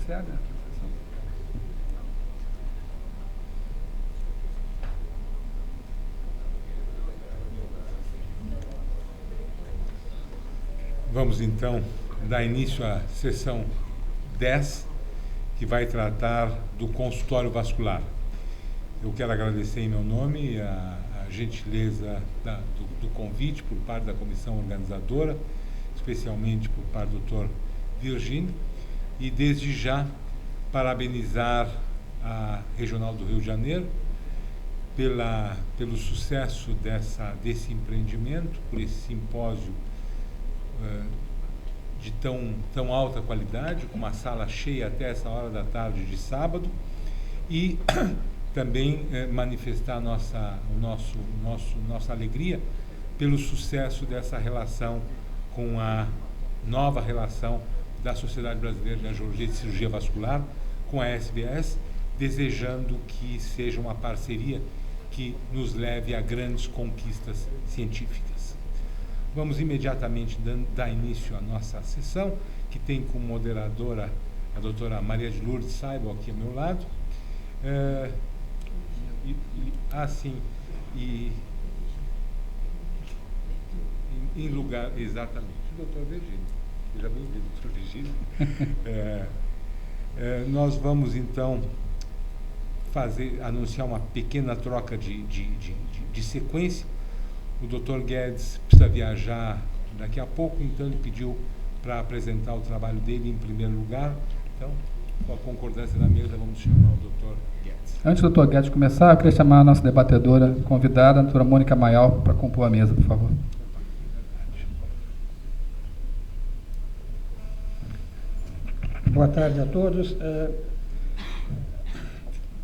encerra a sessão. Vamos, então, dar início à sessão 10, que vai tratar do consultório vascular. Eu quero agradecer em meu nome a gentileza do convite por parte da comissão organizadora, especialmente por parte do Dr. Virgínio, e desde já parabenizar a Regional do Rio de Janeiro pelo sucesso desse empreendimento, por esse simpósio de tão alta qualidade, com uma sala cheia até essa hora da tarde de sábado, e também manifestar nossa alegria pelo sucesso dessa relação com a nova relação da Sociedade Brasileira de Angiologia e Cirurgia Vascular com a SBS, desejando que seja uma parceria que nos leve a grandes conquistas científicas. Vamos imediatamente dar início à nossa sessão, que tem como moderadora a doutora Maria de Lourdes Saibal, aqui ao meu lado. Em lugar, exatamente, o doutor Virgínio. Seja bem-vindo, doutor Virgínio. Nós vamos, então, anunciar uma pequena troca de sequência. O doutor Guedes precisa viajar daqui a pouco, então ele pediu para apresentar o trabalho dele em primeiro lugar. Então, com a concordância da mesa, vamos chamar o doutor Guedes. Antes do doutor Guedes começar, eu queria chamar a nossa debatedora convidada, a doutora Mônica Maial, para compor a mesa, por favor. Boa tarde a todos.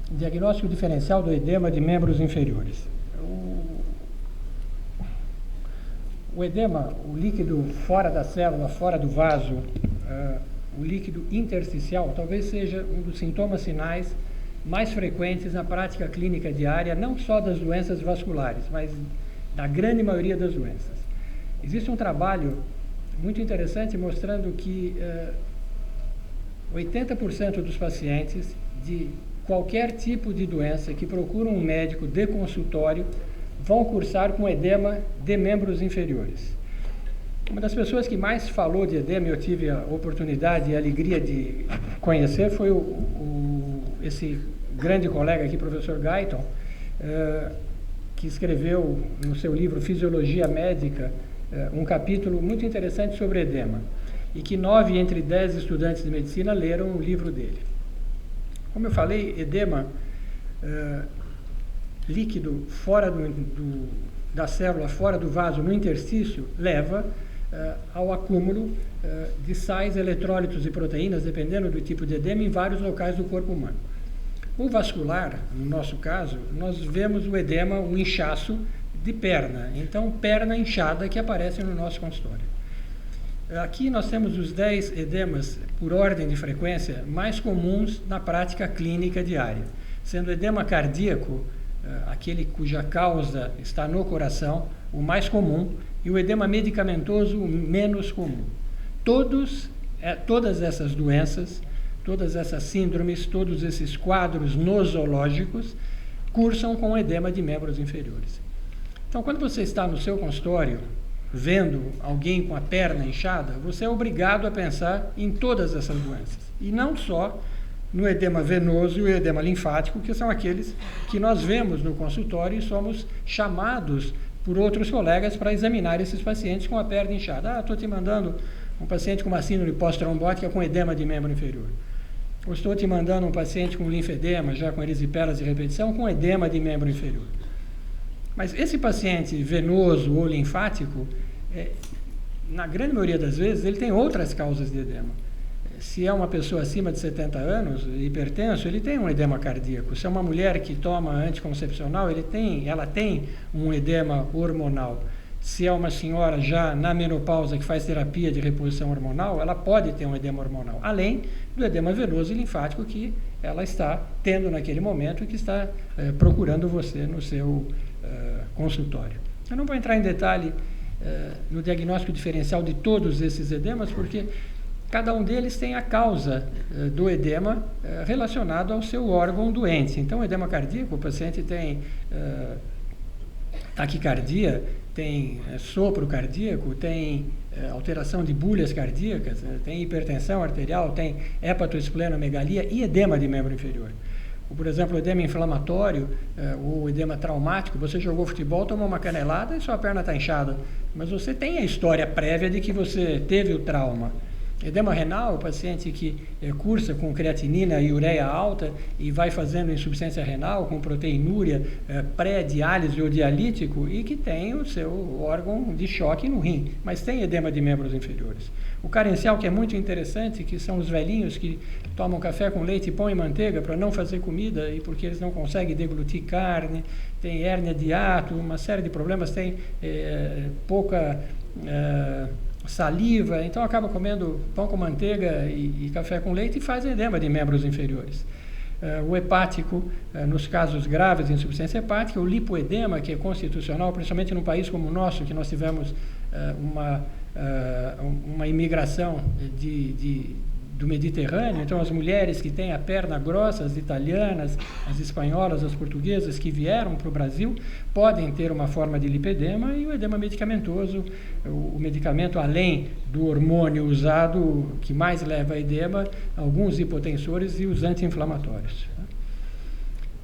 Diagnóstico diferencial do edema de membros inferiores. O edema, o líquido fora da célula, fora do vaso, o líquido intersticial, talvez seja um dos sintomas sinais mais frequentes na prática clínica diária, não só das doenças vasculares, mas da grande maioria das doenças. Existe um trabalho muito interessante mostrando que 80% dos pacientes de qualquer tipo de doença que procuram um médico de consultório vão cursar com edema de membros inferiores. Uma das pessoas que mais falou de edema, eu tive a oportunidade e a alegria de conhecer, foi esse grande colega aqui, professor Guyton, que escreveu no seu livro Fisiologia Médica um capítulo muito interessante sobre edema, e que 9 entre 10 estudantes de medicina leram o livro dele. Como eu falei, edema líquido fora da célula, fora do vaso, no interstício, leva ao acúmulo de sais, eletrólitos e proteínas, dependendo do tipo de edema, em vários locais do corpo humano. O vascular, no nosso caso, nós vemos o edema, o inchaço de perna. Então, perna inchada que aparece no nosso consultório. Aqui nós temos os 10 edemas, por ordem de frequência, mais comuns na prática clínica diária, sendo o edema cardíaco, aquele cuja causa está no coração, o mais comum, e o edema medicamentoso, o menos comum. Todas essas doenças, todas essas síndromes, todos esses quadros nosológicos cursam com edema de membros inferiores. Então, quando você está no seu consultório, vendo alguém com a perna inchada, você é obrigado a pensar em todas essas doenças. E não só no edema venoso e o edema linfático, que são aqueles que nós vemos no consultório e somos chamados por outros colegas para examinar esses pacientes com a perna inchada. Estou te mandando um paciente com uma síndrome pós-trombótica com edema de membro inferior. Ou estou te mandando um paciente com linfedema, já com erisipelas de repetição, com edema de membro inferior. Mas esse paciente venoso ou linfático, na grande maioria das vezes, ele tem outras causas de edema. Se é uma pessoa acima de 70 anos, hipertenso, ele tem um edema cardíaco. Se é uma mulher que toma anticoncepcional, ela tem um edema hormonal. Se é uma senhora já na menopausa que faz terapia de reposição hormonal, ela pode ter um edema hormonal, além do edema venoso e linfático que ela está tendo naquele momento e que está procurando você no seu consultório. Eu não vou entrar em detalhe no diagnóstico diferencial de todos esses edemas, porque cada um deles tem a causa do edema relacionado ao seu órgão doente. Então, o edema cardíaco, o paciente tem taquicardia, tem sopro cardíaco, tem alteração de bulhas cardíacas, tem hipertensão arterial, tem hepatoesplenomegalia e edema de membro inferior. Por exemplo, o edema inflamatório, o edema traumático, você jogou futebol, tomou uma canelada e sua perna está inchada, mas você tem a história prévia de que você teve o trauma. Edema renal, o paciente que cursa com creatinina e ureia alta e vai fazendo insuficiência renal com proteinúria, pré-diálise ou dialítico e que tem o seu órgão de choque no rim, mas tem edema de membros inferiores. O carencial, que é muito interessante, que são os velhinhos que tomam café com leite, pão e manteiga para não fazer comida e porque eles não conseguem deglutir carne, tem hérnia de hiato, uma série de problemas, tem pouca saliva, então acaba comendo pão com manteiga e café com leite e faz edema de membros inferiores. O hepático, nos casos graves de insuficiência hepática, o lipoedema, que é constitucional, principalmente num país como o nosso, que nós tivemos uma imigração do Mediterrâneo, então as mulheres que têm a perna grossa, as italianas, as espanholas, as portuguesas que vieram para o Brasil, podem ter uma forma de lipedema e o edema medicamentoso, o medicamento além do hormônio usado que mais leva a edema, alguns hipotensores e os anti-inflamatórios.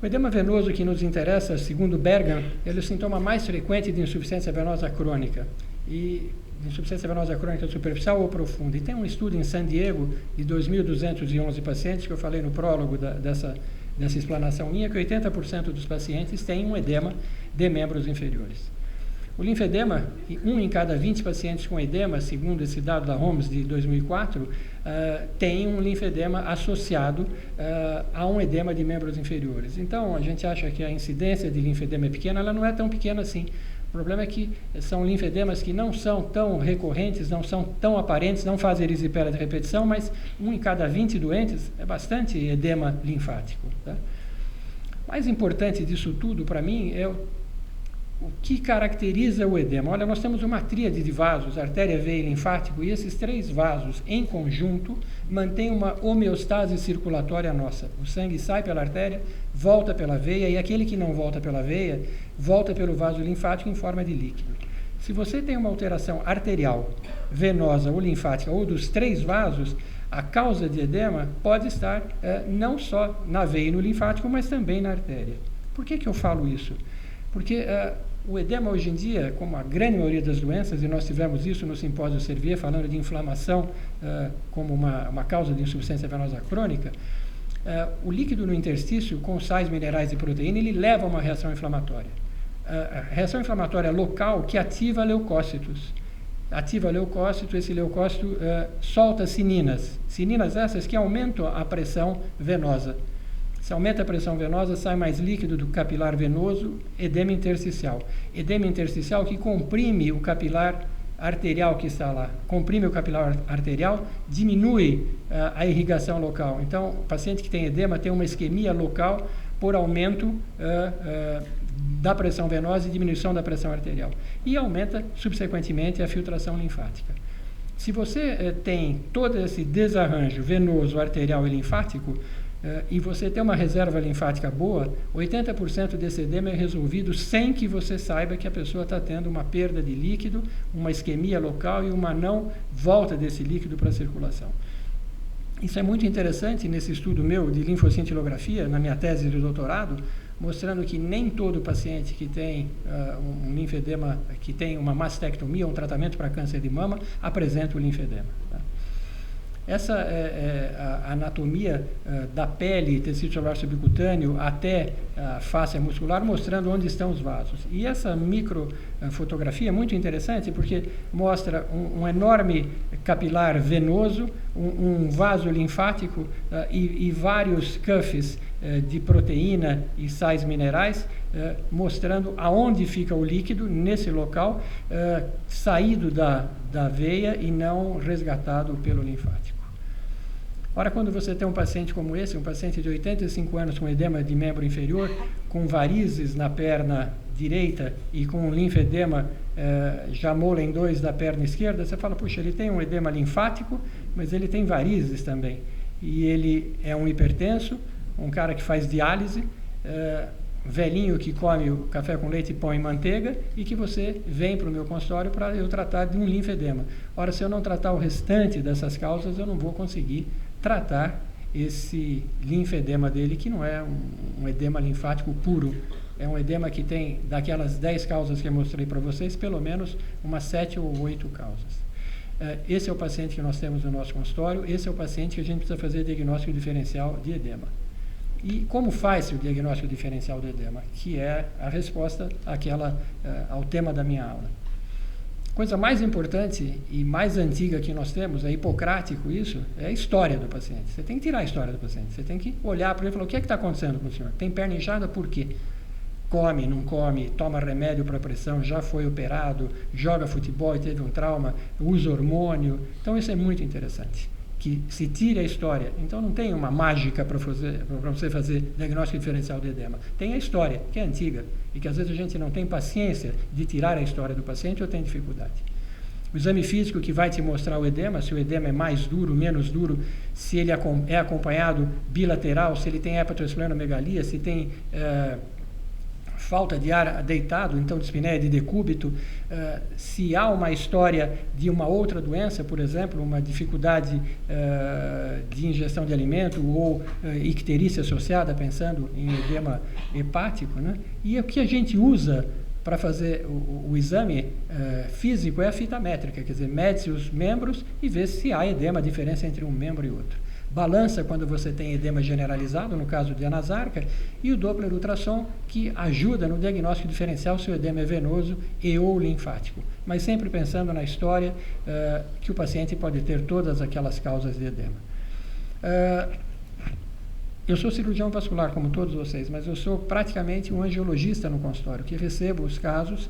O edema venoso que nos interessa, segundo Bergan, ele é o sintoma mais frequente de insuficiência venosa crônica. E insuficiência venosa crônica superficial ou profunda. E tem um estudo em San Diego de 2.211 pacientes, que eu falei no prólogo dessa explanação minha, que 80% dos pacientes têm um edema de membros inferiores. O linfedema, 1 em cada 20 pacientes com edema, segundo esse dado da Holmes de 2004, tem um linfedema associado a um edema de membros inferiores. Então, a gente acha que a incidência de linfedema é pequena, ela não é tão pequena assim. O problema é que são linfedemas que não são tão recorrentes, não são tão aparentes, não fazem erisipela de repetição, mas 1 em cada 20 doentes é bastante edema linfático. Tá? O mais importante disso tudo, para mim, é o que caracteriza o edema. Olha, nós temos uma tríade de vasos, artéria, veia e linfático, e esses 3 vasos, em conjunto, mantêm uma homeostase circulatória nossa. O sangue sai pela artéria, volta pela veia, e aquele que não volta pela veia, volta pelo vaso linfático em forma de líquido. Se você tem uma alteração arterial, venosa ou linfática, ou dos 3 vasos, a causa de edema pode estar não só na veia e no linfático, mas também na artéria. Por que eu falo isso? Porque o edema hoje em dia, como a grande maioria das doenças, e nós tivemos isso no simpósio Servier, falando de inflamação como uma causa de insuficiência venosa crônica, o líquido no interstício, com sais minerais e proteína, ele leva a uma reação inflamatória. A reação inflamatória local que ativa leucócitos. Ativa leucócito, esse leucócito solta sininas. Sininas essas que aumentam a pressão venosa. Se aumenta a pressão venosa, sai mais líquido do capilar venoso, edema intersticial. Edema intersticial que comprime o capilar arterial que está lá. Comprime o capilar arterial, diminui a irrigação local. Então, o paciente que tem edema tem uma isquemia local por aumento da pressão venosa e diminuição da pressão arterial. E aumenta, subsequentemente, a filtração linfática. Se você tem todo esse desarranjo venoso, arterial e linfático, e você tem uma reserva linfática boa, 80% desse edema é resolvido sem que você saiba que a pessoa está tendo uma perda de líquido, uma isquemia local e uma não volta desse líquido para a circulação. Isso é muito interessante nesse estudo meu de linfocintilografia, na minha tese de doutorado, mostrando que nem todo paciente que tem um linfedema, que tem uma mastectomia, um tratamento para câncer de mama, apresenta o linfedema. Tá? Essa é a anatomia da pele, tecido celular subcutâneo, até a face muscular, mostrando onde estão os vasos. E essa microfotografia é muito interessante porque mostra um enorme capilar venoso, um vaso linfático e vários cuffs de proteína e sais minerais, mostrando aonde fica o líquido nesse local, saído da veia e não resgatado pelo linfático. Ora, quando você tem um paciente como esse, um paciente de 85 anos com edema de membro inferior, com varizes na perna direita e com um linfedema Jamolen 2 da perna esquerda, você fala, puxa, ele tem um edema linfático, mas ele tem varizes também. E ele é um hipertenso, um cara que faz diálise, velhinho que come o café com leite, pão e manteiga, e que você vem para o meu consultório para eu tratar de um linfedema. Ora, se eu não tratar o restante dessas causas, eu não vou conseguir tratar esse linfedema dele, que não é um edema linfático puro. É um edema que tem, daquelas 10 causas que eu mostrei para vocês, pelo menos umas 7 ou 8 causas. Esse é o paciente que nós temos no nosso consultório, esse é o paciente que a gente precisa fazer diagnóstico diferencial de edema. E como faz-se o diagnóstico diferencial do edema? Que é a resposta ao tema da minha aula. Coisa mais importante e mais antiga que nós temos, é hipocrático isso, é a história do paciente. Você tem que tirar a história do paciente, você tem que olhar para ele e falar, o que é que está acontecendo com o senhor? Tem perna inchada por quê? Come, não come, toma remédio para pressão, já foi operado, joga futebol e teve um trauma, usa hormônio. Então isso é muito interessante, que se tire a história. Então não tem uma mágica para você fazer diagnóstico diferencial de edema. Tem a história, que é antiga, e que às vezes a gente não tem paciência de tirar a história do paciente ou tem dificuldade. O exame físico que vai te mostrar o edema, se o edema é mais duro, menos duro, se ele é acompanhado bilateral, se ele tem hepatosplenomegalia, se tem falta de ar deitado, então dispneia de decúbito, se há uma história de uma outra doença, por exemplo, uma dificuldade de ingestão de alimento ou icterícia associada, pensando em edema hepático, né? E o que a gente usa para fazer o exame físico é a fita métrica, quer dizer, mede-se os membros e vê se há edema, a diferença entre um membro e outro. Balança quando você tem edema generalizado, no caso de anasarca, e o Doppler ultrassom, que ajuda no diagnóstico diferencial se o edema é venoso e ou linfático. Mas sempre pensando na história que o paciente pode ter todas aquelas causas de edema. Eu sou cirurgião vascular, como todos vocês, mas eu sou praticamente um angiologista no consultório, que recebo os casos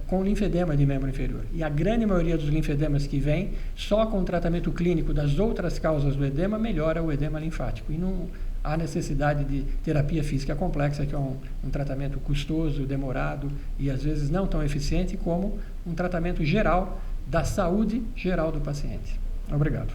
com linfedema de membro inferior. E a grande maioria dos linfedemas que vem, só com o tratamento clínico das outras causas do edema, melhora o edema linfático. E não há necessidade de terapia física complexa, que é um tratamento custoso, demorado e às vezes não tão eficiente como um tratamento geral da saúde geral do paciente. Obrigado.